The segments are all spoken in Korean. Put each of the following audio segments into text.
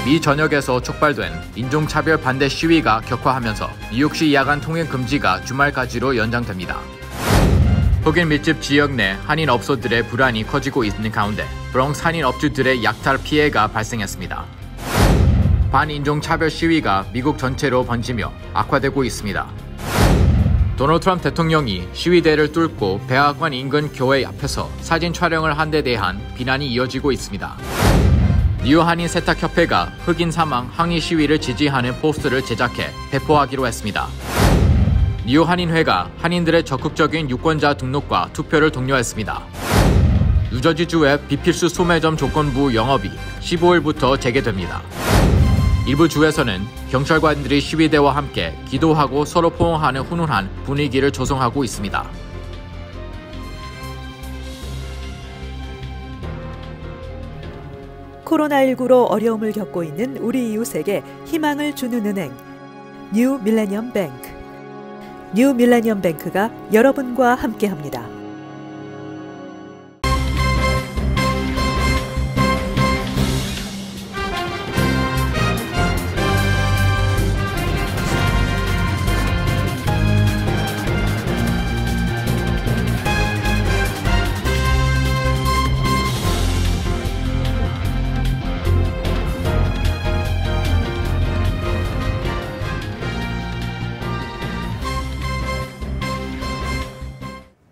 미 전역에서 촉발된 인종차별 반대 시위가 격화하면서 뉴욕시 야간 통행 금지가 주말까지로 연장됩니다. 흑인 밀집 지역 내 한인 업소들의 불안이 커지고 있는 가운데 브롱스 한인 업주들의 약탈 피해가 발생했습니다. 반인종차별 시위가 미국 전체로 번지며 악화되고 있습니다. 도널드 트럼프 대통령이 시위대를 뚫고 백악관 인근 교회 앞에서 사진 촬영을 한 데 대한 비난이 이어지고 있습니다. 뉴욕 한인 세탁협회가 흑인 사망 항의 시위를 지지하는 포스터를 제작해 배포하기로 했습니다. 뉴욕 한인회가 한인들의 적극적인 유권자 등록과 투표를 독려했습니다. 뉴저지주의 비필수 소매점 조건부 영업이 15일부터 재개됩니다. 일부 주에서는 경찰관들이 시위대와 함께 기도하고 서로 포옹하는 훈훈한 분위기를 조성하고 있습니다. 코로나19로 어려움을 겪고 있는 우리 이웃에게 희망을 주는 은행, 뉴 밀레니엄 뱅크. 뉴 밀레니엄 뱅크가 여러분과 함께합니다.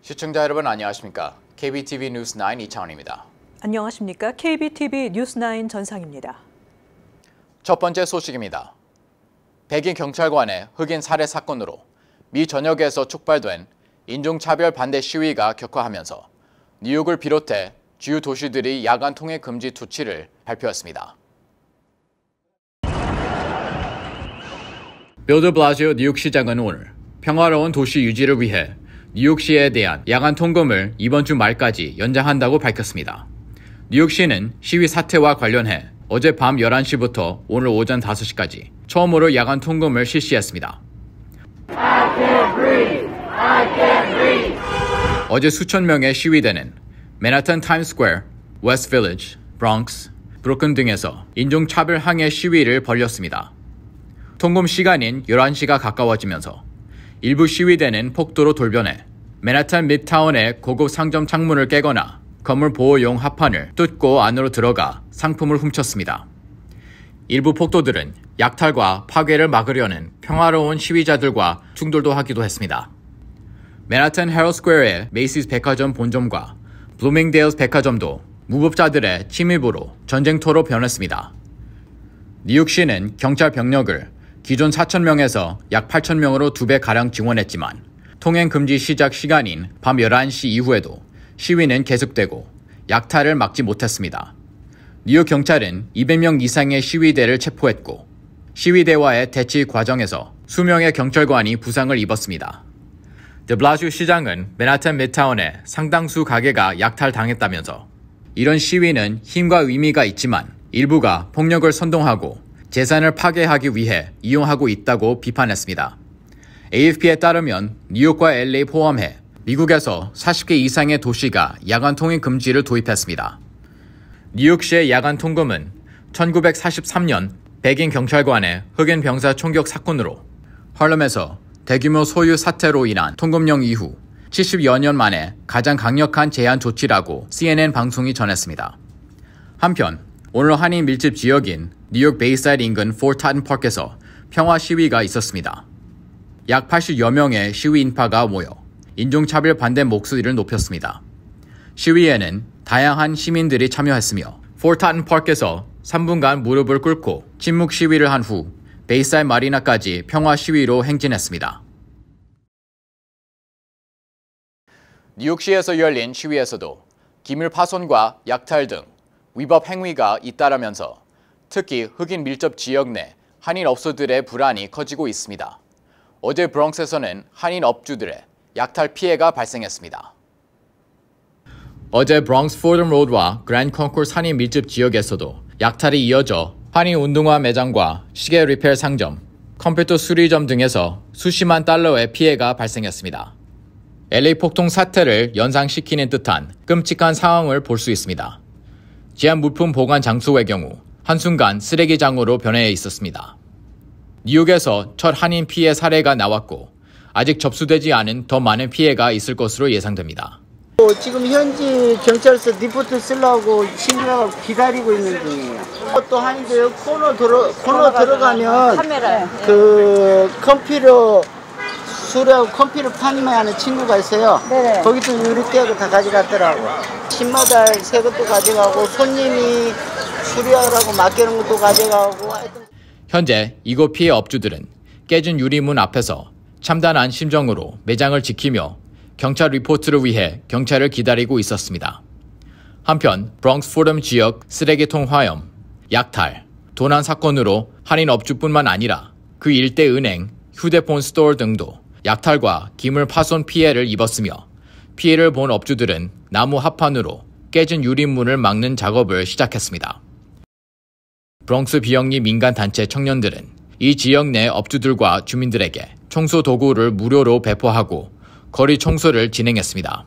시청자 여러분 안녕하십니까? KBTV 뉴스9 이창원입니다. 안녕하십니까? KBTV 뉴스9 전상입니다. 첫 번째 소식입니다. 백인 경찰관의 흑인 살해 사건으로 미 전역에서 촉발된 인종차별 반대 시위가 격화하면서 뉴욕을 비롯해 주요 도시들이 야간 통행 금지 조치를 발표했습니다. 빌 데 블라시오 뉴욕시장은 오늘 평화로운 도시 유지를 위해 뉴욕시에 대한 야간 통금을 이번 주 말까지 연장한다고 밝혔습니다. 뉴욕시는 시위 사태와 관련해 어제 밤 11시부터 오늘 오전 5시까지 처음으로 야간 통금을 실시했습니다. 어제 수천 명의 시위대는 맨하탄 타임스퀘어, 웨스트 빌리지, 브롱스, 브루클린 등에서 인종차별 항의 시위를 벌였습니다. 통금 시간인 11시가 가까워지면서 일부 시위대는 폭도로 돌변해 맨하탄 미드타운의 고급 상점 창문을 깨거나 건물 보호용 합판을 뚫고 안으로 들어가 상품을 훔쳤습니다. 일부 폭도들은 약탈과 파괴를 막으려는 평화로운 시위자들과 충돌도 하기도 했습니다. 맨하탄 헤럴드 스퀘어의 메이시스 백화점 본점과 블루밍데일스 백화점도 무법자들의 침입으로 전쟁터로 변했습니다. 뉴욕시는 경찰 병력을 기존 4,000명에서 약 8,000명으로 2배가량 증원했지만 통행 금지 시작 시간인 밤 11시 이후에도 시위는 계속되고 약탈을 막지 못했습니다. 뉴욕 경찰은 200명 이상의 시위대를 체포했고 시위대와의 대치 과정에서 수명의 경찰관이 부상을 입었습니다. 데 블라시오 시장은 맨하탄 미드타운의 상당수 가게가 약탈당했다면서 이런 시위는 힘과 의미가 있지만 일부가 폭력을 선동하고 재산을 파괴하기 위해 이용하고 있다고 비판했습니다. AFP에 따르면 뉴욕과 LA 포함해 미국에서 40개 이상의 도시가 야간 통행 금지를 도입했습니다. 뉴욕시의 야간 통금은 1943년 백인 경찰관의 흑인 병사 총격 사건으로 harlem에서 대규모 소유 사태로 인한 통금령 이후 70여 년 만에 가장 강력한 제한 조치라고 CNN 방송이 전했습니다. 한편 오늘 한인 밀집 지역인 뉴욕 베이사이드 인근 포르타튼 파크에서 평화 시위가 있었습니다. 약 80여 명의 시위 인파가 모여 인종차별 반대 목소리를 높였습니다. 시위에는 다양한 시민들이 참여했으며 포르타튼 파크에서 3분간 무릎을 꿇고 침묵 시위를 한 후 베이사이드 마리나까지 평화 시위로 행진했습니다. 뉴욕시에서 열린 시위에서도 기밀 파손과 약탈 등 위법 행위가 잇따르면서 특히 흑인 밀접 지역 내 한인 업소들의 불안이 커지고 있습니다. 어제 브롱스에서는 한인 업주들의 약탈 피해가 발생했습니다. 어제 브롱스 포덤 로드와 그랜드 컨코스 한인 밀집 지역에서도 약탈이 이어져 한인 운동화 매장과 시계 리페어 상점, 컴퓨터 수리점 등에서 수십만 달러의 피해가 발생했습니다. LA 폭동 사태를 연상시키는 듯한 끔찍한 상황을 볼 수 있습니다. 제한 물품 보관 장소의 경우 한순간 쓰레기장으로 변해 있었습니다. 뉴욕에서 첫 한인 피해 사례가 나왔고 아직 접수되지 않은 더 많은 피해가 있을 것으로 예상됩니다. 지금 현지 경찰서 리포트 쓰려고 신고하고 기다리고 있는 중이에요. 또 한인들 코너 들어가면 그 컴퓨터 수리하고 컴퓨터 판매하는 친구가 있어요. 네네. 거기도 유리깨고 다 가져갔더라고. 신마다 새 것도 가져가고 손님이 수리하라고 맡기는 것도 가져가고. 현재 이곳 피해 업주들은 깨진 유리문 앞에서 참담한 심정으로 매장을 지키며 경찰 리포트를 위해 경찰을 기다리고 있었습니다. 한편 브롱스 포럼 지역 쓰레기통 화염, 약탈, 도난 사건으로 한인 업주뿐만 아니라 그 일대 은행, 휴대폰 스토어 등도 약탈과 기물 파손 피해를 입었으며 피해를 본 업주들은 나무 합판으로 깨진 유리문을 막는 작업을 시작했습니다. 브롱스 비영리 민간단체 청년들은 이 지역 내 업주들과 주민들에게 청소 도구를 무료로 배포하고 거리 청소를 진행했습니다.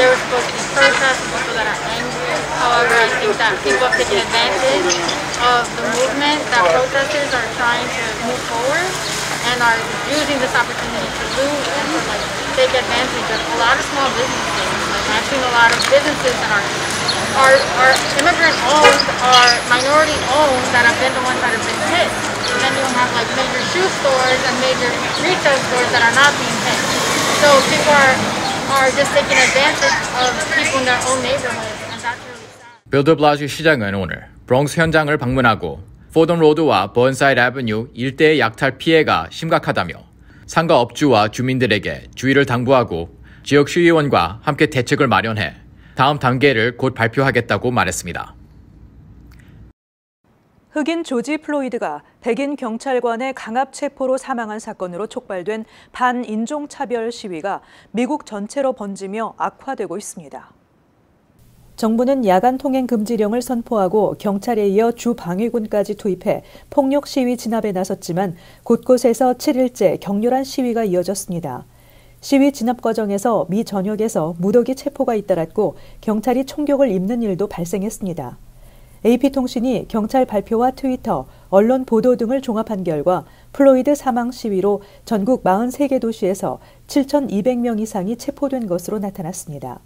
There was supposed to be protests, people that are angry. However, I think that people have taken advantage of the movement, that protesters are trying to move forward and are using this opportunity to loot and to take advantage of a lot of small businesses. I've seen a lot of businesses that are immigrant owned, are minority owned, that have been the ones that have been hit. And then you have major shoe stores and major retail stores that are not being hit. So people are just taking advantage of people in their own neighborhoods, and that's really sad. 빌 더 블라시오 시장은 오늘 브롱스 현장을 방문하고 포덤 로드와 버은사이드 애버뉴 일대의 약탈 피해가 심각하다며 상가 업주와 주민들에게 주의를 당부하고 지역 시의원과 함께 대책을 마련해 다음 단계를 곧 발표하겠다고 말했습니다. 흑인 조지 플로이드가 백인 경찰관의 강압 체포로 사망한 사건으로 촉발된 반인종차별 시위가 미국 전체로 번지며 악화되고 있습니다. 정부는 야간 통행 금지령을 선포하고 경찰에 이어 주방위군까지 투입해 폭력 시위 진압에 나섰지만 곳곳에서 7일째 격렬한 시위가 이어졌습니다. 시위 진압 과정에서 미 전역에서 무더기 체포가 잇따랐고 경찰이 총격을 입는 일도 발생했습니다. AP통신이 경찰 발표와 트위터, 언론 보도 등을 종합한 결과 플로이드 사망 시위로 전국 43개 도시에서 7,200명 이상이 체포된 것으로 나타났습니다.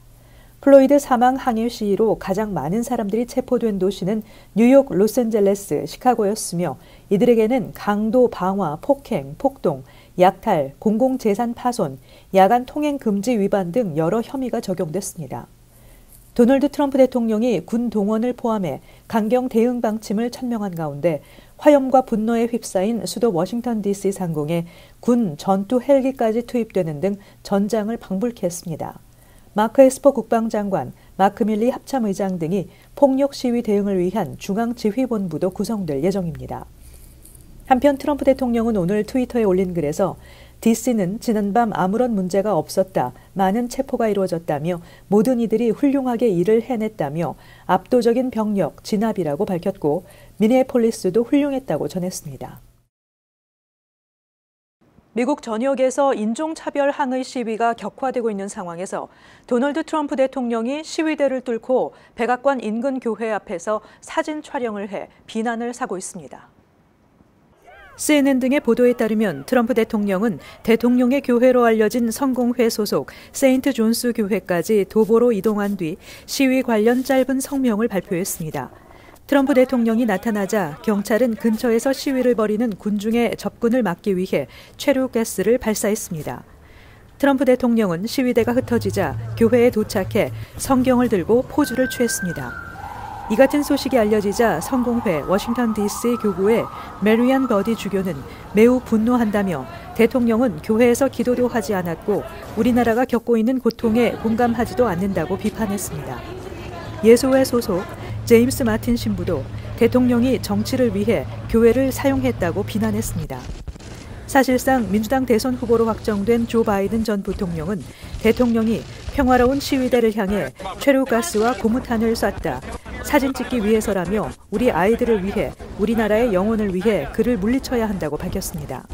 플로이드 사망 항일 시위로 가장 많은 사람들이 체포된 도시는 뉴욕, 로스앤젤레스, 시카고였으며 이들에게는 강도 방화, 폭행, 폭동, 약탈, 공공재산 파손, 야간 통행 금지 위반 등 여러 혐의가 적용됐습니다. 도널드 트럼프 대통령이 군 동원을 포함해 강경 대응 방침을 천명한 가운데 화염과 분노에 휩싸인 수도 워싱턴 DC 상공에 군 전투 헬기까지 투입되는 등 전장을 방불케 했습니다. 마크 에스퍼 국방장관, 마크 밀리 합참의장 등이 폭력 시위 대응을 위한 중앙지휘본부도 구성될 예정입니다. 한편 트럼프 대통령은 오늘 트위터에 올린 글에서 DC는 지난밤 아무런 문제가 없었다, 많은 체포가 이루어졌다며 모든 이들이 훌륭하게 일을 해냈다며 압도적인 병력, 진압이라고 밝혔고 미네폴리스도 훌륭했다고 전했습니다. 미국 전역에서 인종차별 항의 시위가 격화되고 있는 상황에서 도널드 트럼프 대통령이 시위대를 뚫고 백악관 인근 교회 앞에서 사진 촬영을 해 비난을 사고 있습니다. CNN 등의 보도에 따르면 트럼프 대통령은 대통령의 교회로 알려진 성공회 소속 세인트 존스 교회까지 도보로 이동한 뒤 시위 관련 짧은 성명을 발표했습니다. 트럼프 대통령이 나타나자 경찰은 근처에서 시위를 벌이는 군중의 접근을 막기 위해 최루가스를 발사했습니다. 트럼프 대통령은 시위대가 흩어지자 교회에 도착해 성경을 들고 포즈를 취했습니다. 이 같은 소식이 알려지자 성공회 워싱턴 DC 교구의 메리안 버디 주교는 매우 분노한다며 대통령은 교회에서 기도도 하지 않았고 우리나라가 겪고 있는 고통에 공감하지도 않는다고 비판했습니다. 예수회 소속 제임스 마틴 신부도 대통령이 정치를 위해 교회를 사용했다고 비난했습니다. 사실상 민주당 대선 후보로 확정된 조 바이든 전 부통령은 대통령이 평화로운 시위대를 향해 최루가스와 고무탄을 쐈다. 사진 찍기 위해서라며 우리 아이들을 위해, 우리나라의 영혼을 위해 그를 물리쳐야 한다고 밝혔습니다.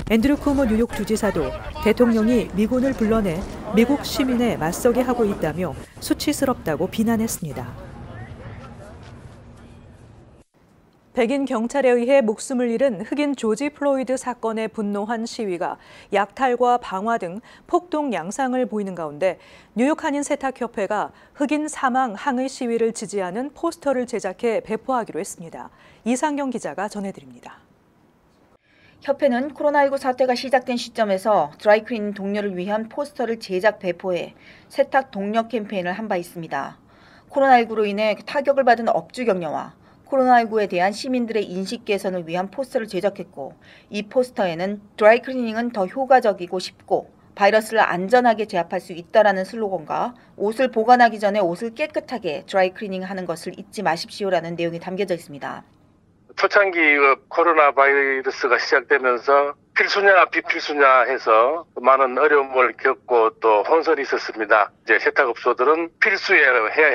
앤드류 쿠오모 뉴욕 주지사도 대통령이 미군을 불러내 미국 시민에 맞서게 하고 있다며 수치스럽다고 비난했습니다. 백인 경찰에 의해 목숨을 잃은 흑인 조지 플로이드 사건에 분노한 시위가 약탈과 방화 등 폭동 양상을 보이는 가운데 뉴욕 한인 세탁협회가 흑인 사망 항의 시위를 지지하는 포스터를 제작해 배포하기로 했습니다. 이상경 기자가 전해드립니다. 협회는 코로나19 사태가 시작된 시점에서 드라이클리닝 동료를 위한 포스터를 제작 배포해 세탁 동력 캠페인을 한 바 있습니다. 코로나19로 인해 타격을 받은 업주 격려와 코로나19에 대한 시민들의 인식 개선을 위한 포스터를 제작했고, 이 포스터에는 드라이클리닝은 더 효과적이고 쉽고 바이러스를 안전하게 제압할 수 있다라는 슬로건과 옷을 보관하기 전에 옷을 깨끗하게 드라이클리닝하는 것을 잊지 마십시오라는 내용이 담겨져 있습니다. 초창기 코로나 바이러스가 시작되면서 필수냐 비필수냐 해서 많은 어려움을 겪고 또 혼선이 있었습니다. 이제 세탁업소들은 필수에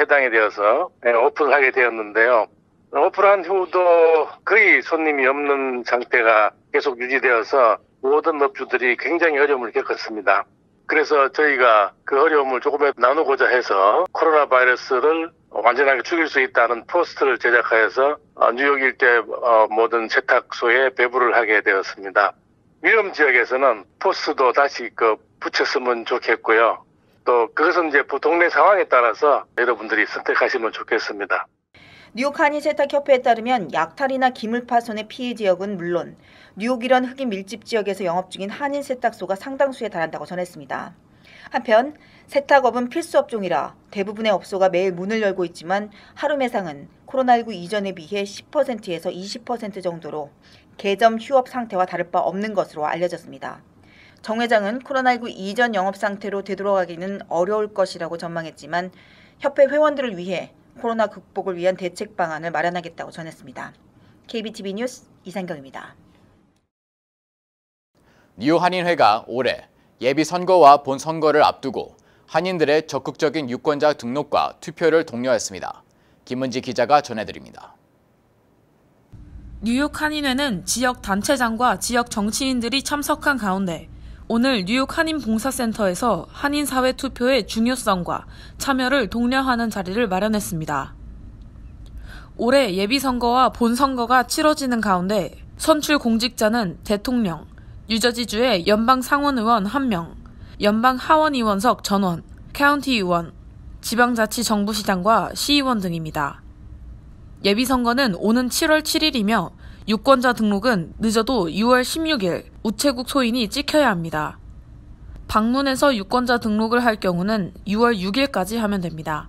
해당이 되어서 오픈하게 되었는데요. 오픈한 후도 거의 손님이 없는 상태가 계속 유지되어서 모든 업주들이 굉장히 어려움을 겪었습니다. 그래서 저희가 그 어려움을 조금이라도 나누고자 해서 코로나 바이러스를 완전하게 죽일 수 있다는 포스터를 제작하여서 뉴욕 일대 모든 세탁소에 배부를 하게 되었습니다. 위험 지역에서는 포스도 다시 붙였으면 좋겠고요. 또 그것은 이제 동네 상황에 따라서 여러분들이 선택하시면 좋겠습니다. 뉴욕 한인 세탁협회에 따르면 약탈이나 기물파손의 피해 지역은 물론 뉴욕 이런 흑인 밀집 지역에서 영업 중인 한인 세탁소가 상당수에 달한다고 전했습니다. 한편 세탁업은 필수 업종이라 대부분의 업소가 매일 문을 열고 있지만 하루 매상은 코로나19 이전에 비해 10%에서 20% 정도로 개점 휴업 상태와 다를 바 없는 것으로 알려졌습니다. 정 회장은 코로나19 이전 영업 상태로 되돌아가기는 어려울 것이라고 전망했지만 협회 회원들을 위해 코로나 극복을 위한 대책 방안을 마련하겠다고 전했습니다. KBTV 뉴스 이상경입니다. 뉴욕 한인회가 올해 예비선거와 본선거를 앞두고 한인들의 적극적인 유권자 등록과 투표를 독려했습니다. 김은지 기자가 전해드립니다. 뉴욕 한인회는 지역 단체장과 지역 정치인들이 참석한 가운데 오늘 뉴욕 한인봉사센터에서 한인사회 투표의 중요성과 참여를 독려하는 자리를 마련했습니다. 올해 예비선거와 본선거가 치러지는 가운데 선출 공직자는 대통령, 뉴저지주의 연방 상원의원 1명, 연방 하원의원석 전원, 카운티 의원, 지방자치정부시장과 시의원 등입니다. 예비선거는 오는 7월 7일이며 유권자 등록은 늦어도 6월 16일 우체국 소인이 찍혀야 합니다. 방문해서 유권자 등록을 할 경우는 6월 6일까지 하면 됩니다.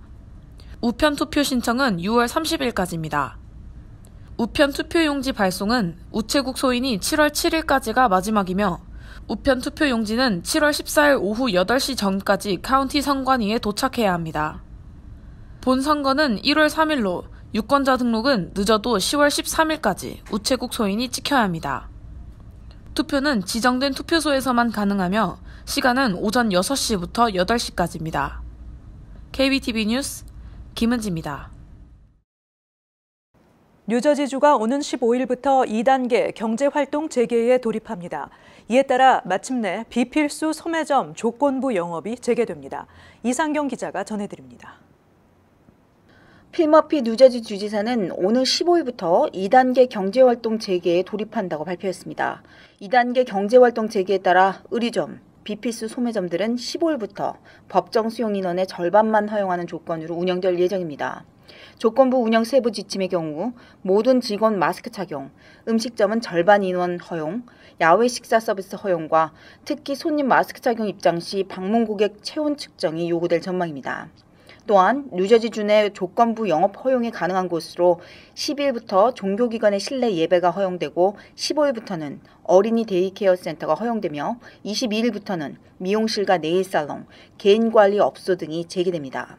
우편 투표 신청은 6월 30일까지입니다. 우편 투표용지 발송은 우체국 소인이 7월 7일까지가 마지막이며 우편 투표용지는 7월 14일 오후 8시 전까지 카운티 선관위에 도착해야 합니다. 본선거는 1월 3일로 유권자 등록은 늦어도 10월 13일까지 우체국 소인이 찍혀야 합니다. 투표는 지정된 투표소에서만 가능하며 시간은 오전 6시부터 8시까지입니다. KBTV 뉴스 김은지입니다. 뉴저지주가 오는 15일부터 2단계 경제활동 재개에 돌입합니다. 이에 따라 마침내 비필수 소매점 조건부 영업이 재개됩니다. 이상경 기자가 전해드립니다. 필 머피 뉴저지 주지사는 오늘 15일부터 2단계 경제활동 재개에 돌입한다고 발표했습니다. 2단계 경제활동 재개에 따라 의류점, 비필수 소매점들은 15일부터 법정 수용 인원의 절반만 허용하는 조건으로 운영될 예정입니다. 조건부 운영 세부 지침의 경우 모든 직원 마스크 착용, 음식점은 절반 인원 허용, 야외 식사 서비스 허용과 특히 손님 마스크 착용 입장 시 방문 고객 체온 측정이 요구될 전망입니다. 또한 뉴저지주 내 조건부 영업 허용이 가능한 곳으로 10일부터 종교기관의 실내 예배가 허용되고 15일부터는 어린이 데이케어 센터가 허용되며 22일부터는 미용실과 네일살롱, 개인관리 업소 등이 재개됩니다.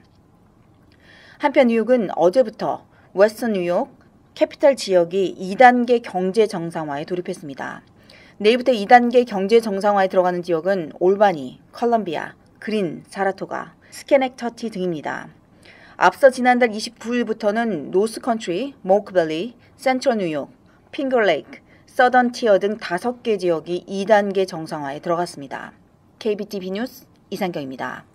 한편 뉴욕은 어제부터 웨스턴 뉴욕, 캐피탈 지역이 2단계 경제 정상화에 돌입했습니다. 내일부터 2단계 경제 정상화에 들어가는 지역은 올바니, 컬럼비아, 그린, 사라토가, 스캐넥터티 등입니다. 앞서 지난달 29일부터는 노스컨트리, 모크밸리, 센트럴 뉴욕, 핑거레이크, 서던티어 등 5개 지역이 2단계 정상화에 들어갔습니다. KBTV 뉴스 이상경입니다.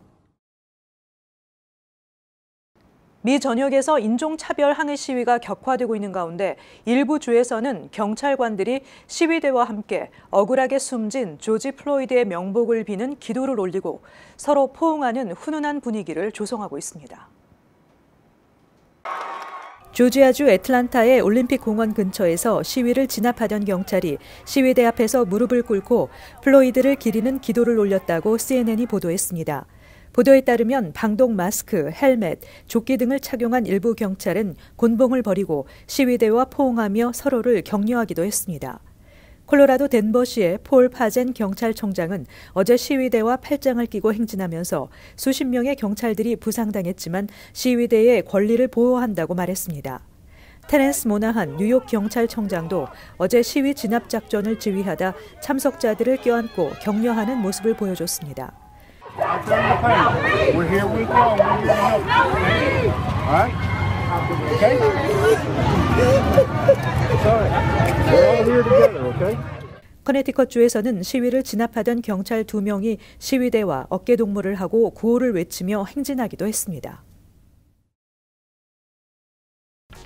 미 전역에서 인종차별 항의 시위가 격화되고 있는 가운데 일부 주에서는 경찰관들이 시위대와 함께 억울하게 숨진 조지 플로이드의 명복을 비는 기도를 올리고 서로 포옹하는 훈훈한 분위기를 조성하고 있습니다. 조지아주 애틀란타의 올림픽 공원 근처에서 시위를 진압하던 경찰이 시위대 앞에서 무릎을 꿇고 플로이드를 기리는 기도를 올렸다고 CNN이 보도했습니다. 보도에 따르면 방독 마스크, 헬멧, 조끼 등을 착용한 일부 경찰은 곤봉을 벌이고 시위대와 포옹하며 서로를 격려하기도 했습니다. 콜로라도 덴버시의 폴 파젠 경찰청장은 어제 시위대와 팔짱을 끼고 행진하면서 수십 명의 경찰들이 부상당했지만 시위대의 권리를 보호한다고 말했습니다. 테렌스 모나한 뉴욕 경찰청장도 어제 시위 진압 작전을 지휘하다 참석자들을 껴안고 격려하는 모습을 보여줬습니다. We're here with you. We're here to help. All right? Okay? Sorry. We're all here together, okay? 커네티컷주에서는 시위를 진압하던 경찰 2명이 시위대와 어깨동무를 하고 구호를 외치며 행진하기도 했습니다.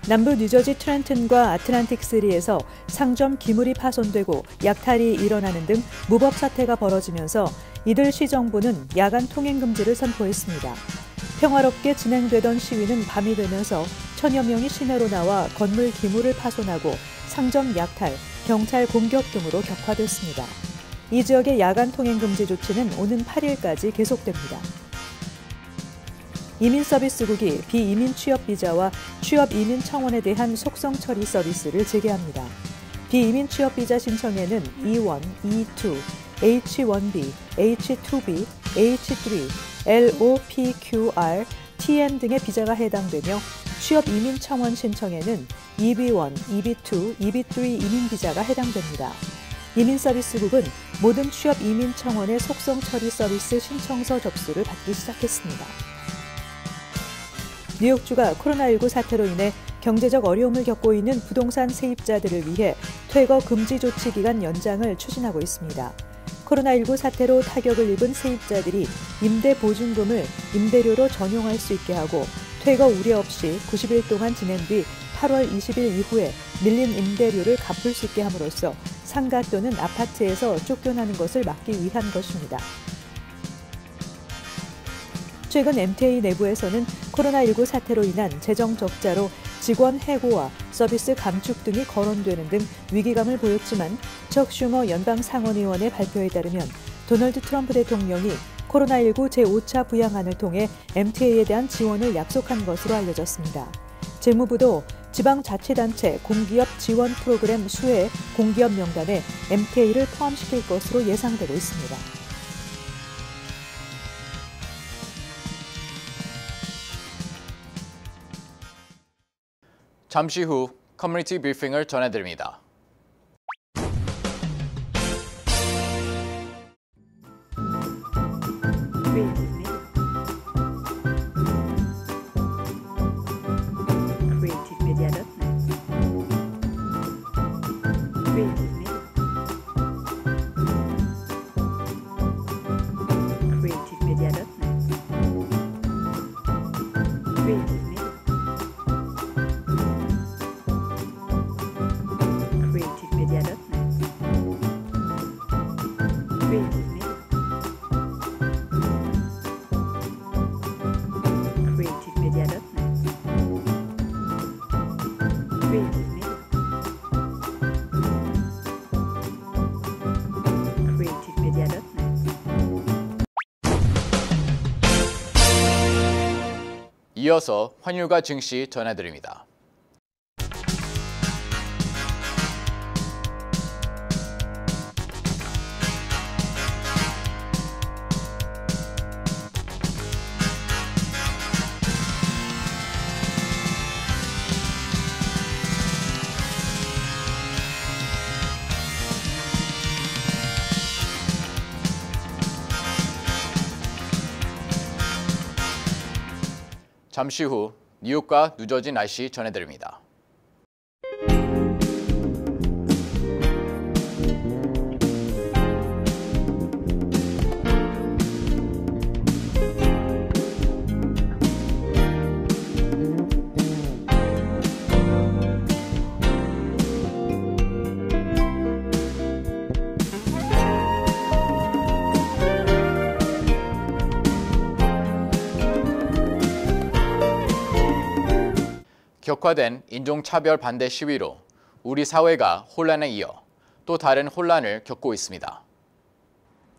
남부 뉴저지 트렌튼과 아틀란틱시리에서 상점 기물이 파손되고 약탈이 일어나는 등 무법 사태가 벌어지면서 이들 시정부는 야간 통행 금지를 선포했습니다. 평화롭게 진행되던 시위는 밤이 되면서 천여 명이 시내로 나와 건물 기물을 파손하고 상점 약탈, 경찰 공격 등으로 격화됐습니다. 이 지역의 야간 통행 금지 조치는 오는 8일까지 계속됩니다. 이민서비스국이 비이민 취업비자와 취업이민 청원에 대한 속성 처리 서비스를 재개합니다. 비이민 취업비자 신청에는 E1, E2, H1B, H2B, H3, LOPQR, TN 등의 비자가 해당되며 취업이민 청원 신청에는 EB1, EB2, EB3 이민 비자가 해당됩니다. 이민서비스국은 모든 취업이민 청원의 속성 처리 서비스 신청서 접수를 받기 시작했습니다. 뉴욕주가 코로나19 사태로 인해 경제적 어려움을 겪고 있는 부동산 세입자들을 위해 퇴거 금지 조치 기간 연장을 추진하고 있습니다. 코로나19 사태로 타격을 입은 세입자들이 임대 보증금을 임대료로 전용할 수 있게 하고 퇴거 우려 없이 90일 동안 지낸 뒤 8월 20일 이후에 밀린 임대료를 갚을 수 있게 함으로써 상가 또는 아파트에서 쫓겨나는 것을 막기 위한 것입니다. 최근 MTA 내부에서는 코로나19 사태로 인한 재정 적자로 직원 해고와 서비스 감축 등이 거론되는 등 위기감을 보였지만 척 슈머 연방상원의원의 발표에 따르면 도널드 트럼프 대통령이 코로나19 제5차 부양안을 통해 MTA에 대한 지원을 약속한 것으로 알려졌습니다. 재무부도 지방자치단체 공기업 지원 프로그램 수혜 공기업 명단에 MTA를 포함시킬 것으로 예상되고 있습니다. 잠시 후 커뮤니티 브리핑을 전해드립니다. 이어서 환율과 증시 전해드립니다. 잠시 후 뉴욕과 뉴저지 날씨 전해드립니다. 격화된 인종차별 반대 시위로 우리 사회가 혼란에 이어 또 다른 혼란을 겪고 있습니다.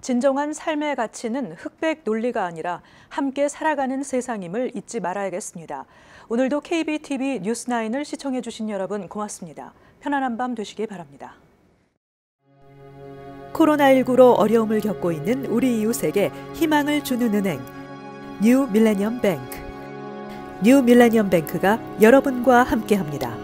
진정한 삶의 가치는 흑백 논리가 아니라 함께 살아가는 세상임을 잊지 말아야겠습니다. 오늘도 KBTV 뉴스9을 시청해 주신 여러분 고맙습니다. 편안한 밤 되시기 바랍니다. 코로나19로 어려움을 겪고 있는 우리 이웃에게 희망을 주는 은행, 뉴 밀레니엄 뱅크. 뉴 밀레니엄 뱅크가 여러분과 함께합니다.